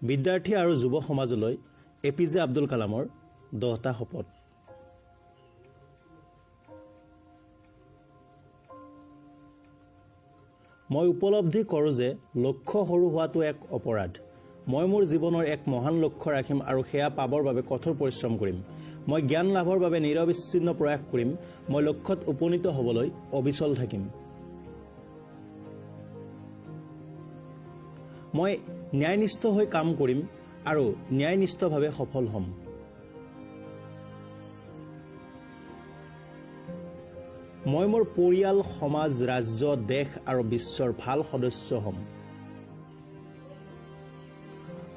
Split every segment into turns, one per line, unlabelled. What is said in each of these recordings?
বিদ্যাৰ্থী আৰু যুৱ সমাজলৈ এপিজে আব্দুল কালামৰ 10টা শপত। মই উপলব্ধি কৰোঁ যে লক্ষ্য সৰু হোৱাটো এক অপৰাধ। মই মোৰ জীৱনৰ এক মহান লক্ষ্য ৰাখিম আৰু সেয়া পাবৰ বাবে কঠোৰ পৰিশ্ৰম কৰিম। মই জ্ঞান লাভৰ বাবে নিৰবিচ্ছিন্ন প্ৰয়াস কৰিম। মই লক্ষ্যত উপনীত হ'বলৈ অবিচল থাকিম। মই ন্যায়নিষ্ঠ হৈ কাম কৰিম আৰু ন্যায়নিষ্ঠভাৱে সফল হ'ম। মই মোৰ পৰিয়াল, সমাজ, ৰাজ্য, দেশ আৰু বিশ্বৰ ভাল সদস্য হ'ম।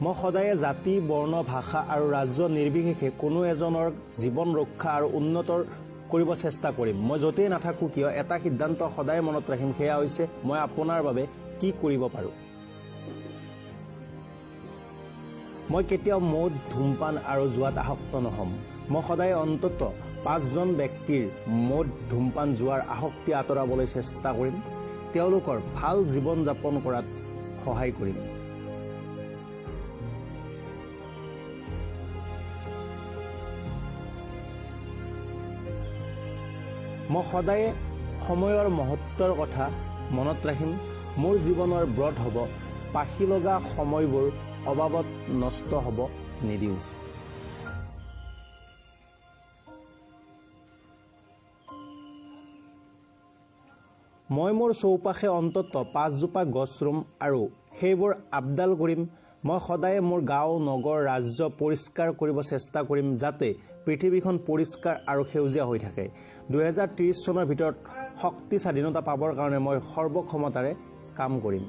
মই সদায়ে জাতি, বৰ্ণ, ভাষা আৰু ৰাজ্য নিৰ্বিশেষে কোনো এজনৰ জীৱন ৰক্ষা আৰু উন্নত কৰিব চেষ্টা কৰিম। মই য'তেই নাথাকোঁ কিয় এটা সিদ্ধান্ত সদায় মনত ৰাখিম, সেয়া হৈছে মই আপোনাৰ বাবে কি কৰিব পাৰোঁ। মই কেতিয়াও মদ, ধূমপান আৰু জুৱাত আসক্ত নহ'ম। মই সদায় অন্তত 5জন ব্যক্তিৰ মদ, ধূমপান, জুৱাৰ আসক্তি আঁতৰাবলৈ চেষ্টা কৰিম। তেওঁলোকৰ ভাল জীৱন যাপন কৰাত সহায় কৰিম। মই সদায় সময়ৰ মহত্বৰ কথা মনত ৰাখিম। মোৰ জীৱনৰ ব্ৰত হ'ব পাখি লগা সময়বোৰ অবাবত নষ্ট হ'ব নিদিওঁ। মই মোৰ চৌপাশে অন্তত 5জোপা গছ ৰুম আৰু সেইবোৰ আপডাল কৰিম। মই সদায় মোৰ গাঁও, নগৰ, ৰাজ্য পৰিষ্কাৰ কৰিব চেষ্টা কৰিম যাতে পৃথিৱীখন পৰিষ্কাৰ আৰু সেউজীয়া হৈ থাকে। 2030 চনৰ ভিতৰত শক্তি স্বাধীনতা পাবৰ কাৰণে মই সৰ্বক্ষমতাৰে কাম কৰিম।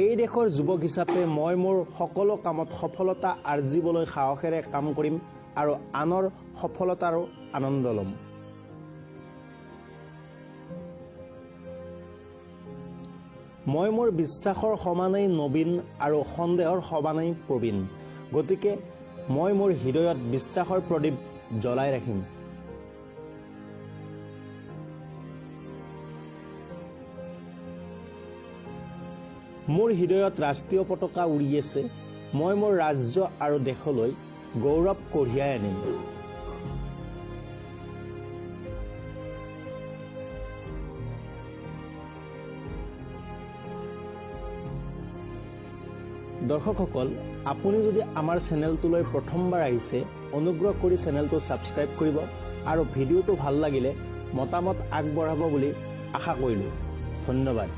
এই দেশৰ যুৱক হিচাপে মই মোৰ সকলো কামত সফলতা আৰ্জিবলৈ সাহসেৰে কাম কৰিম আৰু আনৰ সফলতাৰো আনন্দ ল'ম। মই মোৰ বিশ্বাসৰ সমানেই নবীন আৰু সন্দেহৰ সমানেই প্ৰবীণ। গতিকে মই মোৰ হৃদয়ত বিশ্বাসৰ প্ৰদীপ জ্বলাই ৰাখিম। মোৰ হৃদয়ত ৰাষ্ট্ৰীয় পতাকা উৰি আছে। মই মোৰ ৰাজ্য আৰু দেশলৈ গৌৰৱ কঢ়িয়াই আনিম। দৰ্শকসকল, আপুনি যদি আমাৰ চেনেলটোলৈ প্ৰথমবাৰ আহিছে, অনুগ্ৰহ কৰি চেনেলটো ছাবস্ক্ৰাইব কৰিব আৰু ভিডিঅ'টো ভাল লাগিলে মতামত আগবঢ়াব বুলি আশা কৰিলোঁ। ধন্যবাদ।